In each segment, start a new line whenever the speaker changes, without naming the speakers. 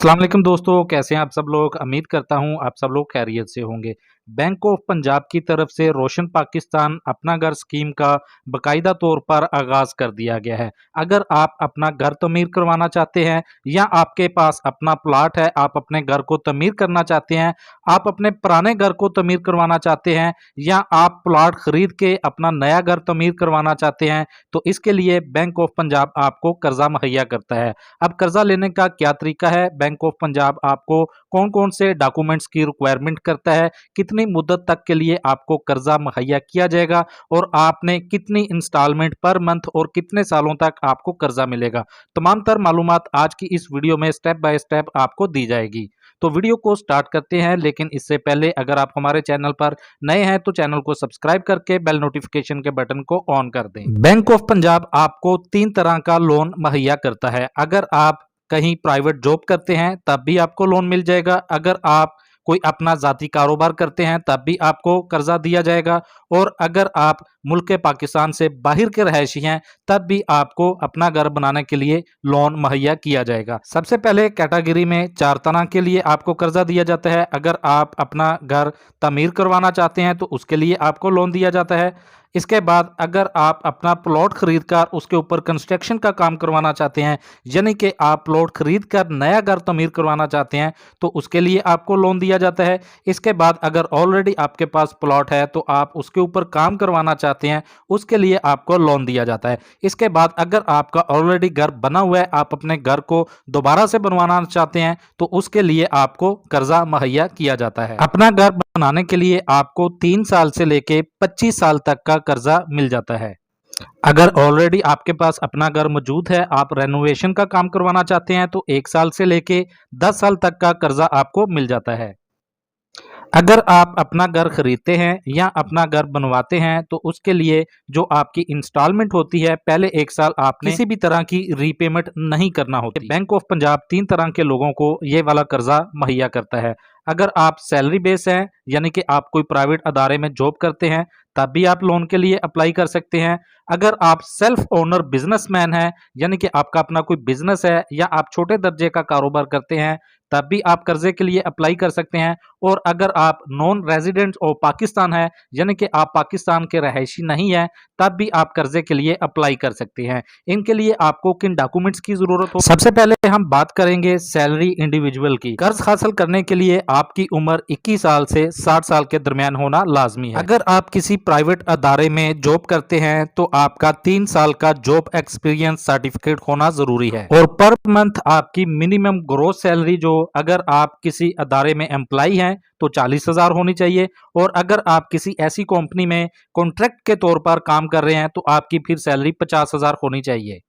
अस्सलाम वालेकुम दोस्तों, कैसे हैं आप सब लोग। उम्मीद करता हूं आप सब लोग खैरियत से होंगे। बैंक ऑफ पंजाब की तरफ से रोशन पाकिस्तान अपना घर स्कीम का बाकायदा तौर पर आगाज कर दिया गया है। अगर आप अपना घर तमीर करवाना चाहते हैं या आपके पास अपना प्लाट है, आप अपने घर को तमीर करना चाहते हैं, आप अपने पुराने घर को तमीर करवाना चाहते हैं या आप प्लाट खरीद के अपना नया घर तमीर करवाना चाहते हैं, तो इसके लिए बैंक ऑफ पंजाब आपको कर्जा मुहैया करता है। अब कर्जा लेने का क्या तरीका है, बैंक ऑफ पंजाब आपको कौन कौन से डॉक्यूमेंट्स की रिक्वायरमेंट करता है, कितनी मुद्दत तक के लिए आपको कर्जा मुहैया किया जाएगा और आपने कितनी इंस्टॉलमेंट पर मंथ और कितने सालों तक आपको कर्जा मिलेगा, तमाम तर मालूमात आज की इस वीडियो में स्टेप बाय स्टेप आपको दी जाएगी। तो वीडियो को स्टार्ट करते हैं, लेकिन इससे पहले अगर आप हमारे चैनल पर नए हैं तो चैनल को सब्सक्राइब करके बेल नोटिफिकेशन के बटन को ऑन कर दें। बैंक ऑफ पंजाब आपको 3 तरह का लोन मुहैया करता है। अगर आप कहीं प्राइवेट जॉब करते हैं तब भी आपको लोन मिल जाएगा, अगर आप कोई अपना जाती कारोबार करते हैं तब भी आपको कर्जा दिया जाएगा, और अगर आप मुल्क पाकिस्तान से बाहर के रहायशी हैं तब भी आपको अपना घर बनाने के लिए लोन मुहैया किया जाएगा। सबसे पहले कैटेगरी में 4 तरह के लिए आपको कर्जा दिया जाता है। अगर आप अपना घर तमीर करवाना चाहते हैं तो उसके लिए आपको लोन दिया जाता है। इसके बाद अगर आप अपना प्लॉट खरीद कर उसके ऊपर कंस्ट्रक्शन का काम करवाना चाहते हैं, यानी कि आप प्लॉट खरीद कर नया घर तमीर करवाना चाहते हैं, तो उसके लिए आपको लोन दिया जाता है। इसके बाद अगर ऑलरेडी आपके पास प्लॉट है तो आप उसके ऊपर काम करवाना चाहते हैं, उसके लिए आपको लोन दिया जाता है। इसके बाद अगर आपका ऑलरेडी घर बना हुआ है, आप अपने घर को दोबारा से बनवाना चाहते हैं, तो उसके लिए आपको कर्जा मुहैया किया जाता है। अपना घर बनाने के लिए आपको 3 साल से लेके 25 साल तक का कर्जा मिल जाता है। अगर ऑलरेडी आपके पास अपना घर मौजूद है, आप रेनोवेशन का काम करवाना चाहते हैं, तो 1 साल से लेके 10 साल तक का कर्जा आपको मिल जाता है। अगर आप अपना घर खरीदते हैं या अपना घर बनवाते हैं तो उसके लिए जो आपकी इंस्टॉलमेंट होती है, पहले 1 साल आपने किसी भी तरह की रीपेमेंट नहीं करना होती। बैंक ऑफ पंजाब 3 तरह के लोगों को ये वाला कर्जा मुहैया करता है। अगर आप सैलरी बेस हैं, यानी कि आप कोई प्राइवेट अदारे में जॉब करते हैं, तब भी आप लोन के लिए अप्लाई कर सकते हैं। अगर आप सेल्फ ओनर बिजनेसमैन हैं, यानी कि आपका अपना कोई बिजनेस है या आप छोटे दर्जे का कारोबार करते हैं, तब भी आप कर्जे के लिए अप्लाई कर सकते हैं। और अगर आप नॉन रेजिडेंट ऑफ पाकिस्तान है, यानी कि आप पाकिस्तान के रहायशी नहीं है, तब भी आप कर्जे के लिए अप्लाई कर सकते हैं। इनके लिए आपको किन डॉक्यूमेंट्स की जरूरत हो, सबसे पहले हम बात करेंगे सैलरी इंडिविजुअल की। कर्ज हासिल करने के लिए आपकी उम्र 21 साल से 60 साल के दरमियान होना लाजमी है। अगर आप किसी प्राइवेट अदारे में जॉब करते हैं तो आपका 3 साल का जॉब एक्सपीरियंस सर्टिफिकेट होना जरूरी है। और पर मंथ आपकी मिनिमम ग्रोस सैलरी जो अगर आप किसी अदारे में एम्प्लॉय हैं तो 40,000 होनी चाहिए, और अगर आप किसी ऐसी कंपनी में कॉन्ट्रैक्ट के तौर पर काम कर रहे हैं तो आपकी फिर सैलरी 50,000 होनी चाहिए।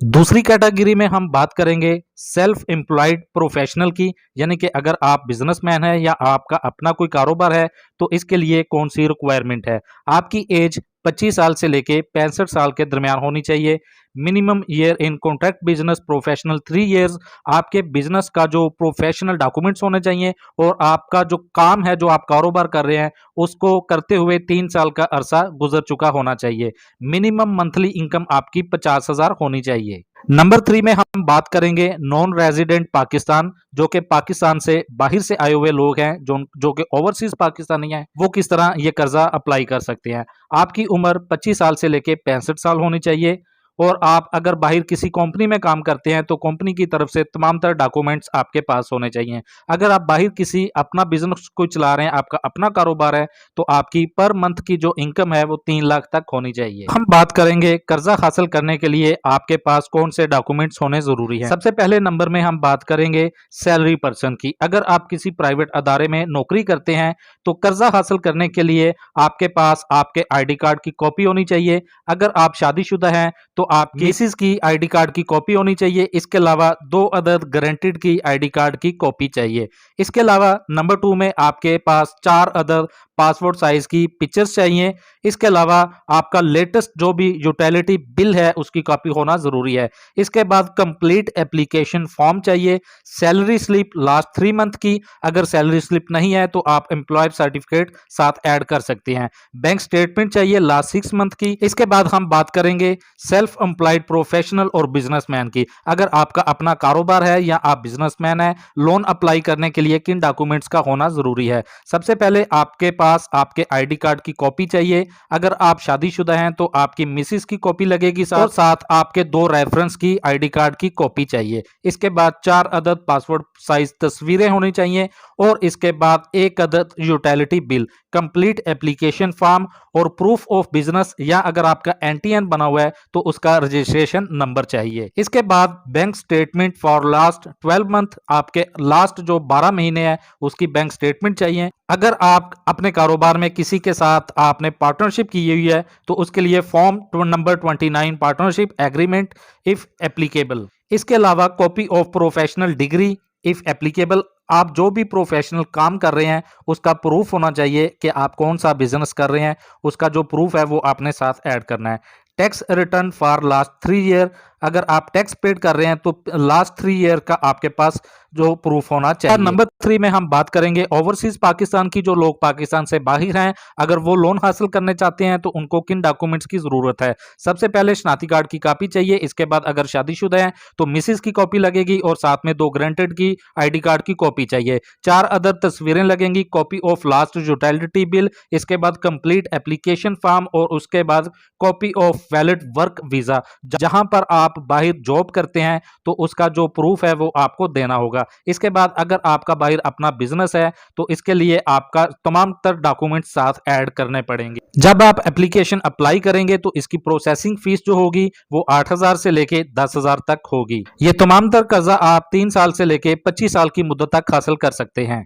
दूसरी कैटेगरी में हम बात करेंगे सेल्फ एम्प्लॉयड प्रोफेशनल की, यानी कि अगर आप बिजनेसमैन हैं या आपका अपना कोई कारोबार है तो इसके लिए कौन सी रिक्वायरमेंट है। आपकी एज 25 साल से लेके 65 साल के दरमियान होनी चाहिए। Minimum year in contract business professional 3 years. आपके बिजनेस का जो प्रोफेशनल डॉक्यूमेंट्स होने चाहिए, और आपका जो काम है जो आप कारोबार कर रहे हैं उसको करते हुए 3 साल का अरसा गुजर चुका होना चाहिए। मिनिमम मंथली इनकम आपकी 50,000 होनी चाहिए। नंबर 3 में हम बात करेंगे नॉन रेजिडेंट पाकिस्तान, जो कि पाकिस्तान से बाहर से आए हुए लोग हैं, जो कि ओवरसीज पाकिस्तानी हैं, वो किस तरह ये कर्जा अप्लाई कर सकते हैं। आपकी उम्र 25 साल से लेके 65 साल होनी चाहिए, और आप अगर बाहर किसी कंपनी में काम करते हैं तो कंपनी की तरफ से तमाम तरह डॉक्यूमेंट्स आपके पास होने चाहिए। अगर आप बाहर किसी अपना बिजनेस को चला रहे हैं, आपका अपना कारोबार है, तो आपकी पर मंथ की जो इनकम है वो 3 लाख तक होनी चाहिए। हम बात करेंगे कर्जा हासिल करने के लिए आपके पास कौन से डॉक्यूमेंट्स होने जरूरी है। सबसे पहले नंबर में हम बात करेंगे सैलरी पर्सन की। अगर आप किसी प्राइवेट अदारे में नौकरी करते हैं तो कर्जा हासिल करने के लिए आपके पास आपके ID कार्ड की कॉपी होनी चाहिए। अगर आप शादीशुदा हैं तो आपकी मिसेस की ID कार्ड की कॉपी होनी चाहिए। इसके अलावा 2 अदद गारंटीड की ID कार्ड की कॉपी चाहिए। इसके अलावा नंबर 2 में आपके पास 4 अदद पासपोर्ट साइज की पिक्चर्स चाहिए। इसके अलावा आपका लेटेस्ट जो भी यूटिलिटी बिल है उसकी कॉपी होना जरूरी है। इसके बाद कंप्लीट एप्लीकेशन फॉर्म चाहिए। सैलरी स्लिप लास्ट 3 मंथ की, अगर सैलरी स्लिप नहीं है तो आप एम्प्लॉय सर्टिफिकेट साथ ऐड कर सकते हैं। बैंक स्टेटमेंट चाहिए लास्ट 6 मंथ की। इसके बाद हम बात करेंगे सेल्फ सेल्फ एम्प्लॉयड प्रोफेशनल और बिजनेसमैन की। अगर आपका अपना कारोबार है या आप बिजनेसमैन हैं, लोन अप्लाई करने के लिए किन डॉक्यूमेंट्स का होना जरूरी है। सबसे पहले आपके पास आपके आईडी कार्ड की कॉपी चाहिए। अगर आप शादीशुदा हैं तो आपकी मिसिस की कॉपी लगेगी और साथ आपके 2 रेफरेंस की आईडी कार्ड की कॉपी चाहिए। इसके बाद 4 अदद पासपोर्ट साइज तस्वीरें होनी चाहिए और इसके बाद 1 अदद utility bill, complete application form और प्रूफ ऑफ बिजनेस, या अगर आपका एनटीएन बना हुआ है तो उसका रजिस्ट्रेशन नंबर चाहिए। इसके बाद bank statement for last 12 month, आपके लास्ट जो 12 महीने हैं उसकी बैंक स्टेटमेंट चाहिए। अगर आप अपने कारोबार में किसी के साथ आपने पार्टनरशिप की हुई है तो उसके लिए form number 29 partnership agreement if applicable. इसके अलावा copy of professional degree if applicable. आप जो भी प्रोफेशनल काम कर रहे हैं उसका प्रूफ होना चाहिए कि आप कौन सा बिजनेस कर रहे हैं, उसका जो प्रूफ है वो आपने साथ ऐड करना है। Tax return for last 3 year, अगर आप टैक्स पेड कर रहे हैं तो लास्ट 3 ईयर का आपके पास जो प्रूफ होना चाहिए। नंबर 3 में हम बात करेंगे ओवरसीज पाकिस्तान की। जो लोग पाकिस्तान से बाहर हैं, अगर वो लोन हासिल करने चाहते हैं तो उनको किन डॉक्यूमेंट्स की जरूरत है। सबसे पहले शनाख्ती कार्ड की कॉपी चाहिए। इसके बाद अगर शादीशुदा है तो मिसिस की कॉपी लगेगी और साथ में 2 ग्रांटेड की आईडी कार्ड की कॉपी चाहिए। 4 अदर तस्वीरें लगेंगी, copy of last utility bill, इसके बाद कंप्लीट एप्लीकेशन फॉर्म और उसके बाद copy of valid work visa. जहां पर आप बाहर जॉब करते हैं तो उसका जो प्रूफ है वो आपको देना होगा। इसके बाद अगर आपका बाहर अपना बिजनेस है तो इसके लिए आपका तमाम तर डॉक्यूमेंट साथ ऐड करने पड़ेंगे। जब आप एप्लीकेशन अप्लाई करेंगे तो इसकी प्रोसेसिंग फीस जो होगी वो 8,000 से लेके 10,000 तक होगी। ये तमाम तर कर्जा आप 3 साल से लेके 25 साल की मुद्दत तक हासिल कर सकते हैं।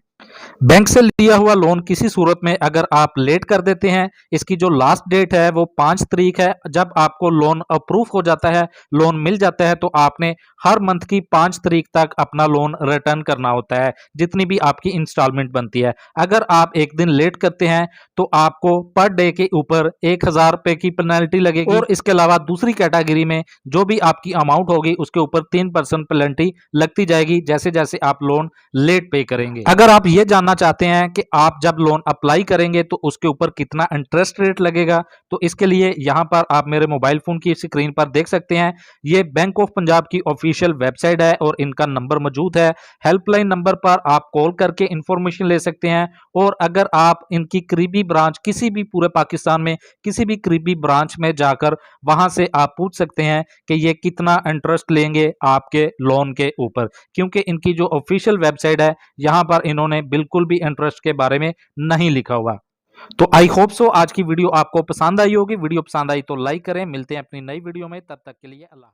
बैंक से लिया हुआ लोन किसी सूरत में अगर आप लेट कर देते हैं, इसकी जो लास्ट डेट है वो 5 तारीख है। जब आपको लोन अप्रूव हो जाता है, लोन मिल जाता है, तो आपने हर मंथ की 5 तारीख तक अपना लोन रिटर्न करना होता है, जितनी भी आपकी इंस्टॉलमेंट बनती है। अगर आप एक दिन लेट करते हैं तो आपको पर डे के ऊपर 1,000 रुपए की पेनल्टी लगेगी और इसके अलावा दूसरी कैटेगरी में जो भी आपकी अमाउंट होगी उसके ऊपर 3% पेनल्टी लगती जाएगी जैसे जैसे आप लोन लेट पे करेंगे। अगर आप ये जानना चाहते हैं कि आप जब लोन अप्लाई करेंगे तो उसके ऊपर कितना इंटरेस्ट रेट लगेगा, तो इसके लिए यहां पर आप मेरे मोबाइल फोन की स्क्रीन पर देख सकते हैं। ये बैंक ऑफ पंजाब की ऑफिशियल वेबसाइट है और इनका नंबर मौजूद है। हेल्पलाइन नंबर पर आप कॉल करके इंफॉर्मेशन ले सकते हैं और अगर आप इनकी करीबी ब्रांच किसी भी पूरे पाकिस्तान में किसी भी करीबी ब्रांच में जाकर वहां से आप पूछ सकते हैं कि ये कितना इंटरेस्ट लेंगे आपके लोन के ऊपर, क्योंकि इनकी जो ऑफिशियल वेबसाइट है यहां पर इन्होंने बिल्कुल भी इंटरेस्ट के बारे में नहीं लिखा हुआ। तो आई होप सो आज की वीडियो आपको पसंद आई होगी। वीडियो पसंद आई तो लाइक करें। मिलते हैं अपनी नई वीडियो में, तब तक के लिए अल्लाह।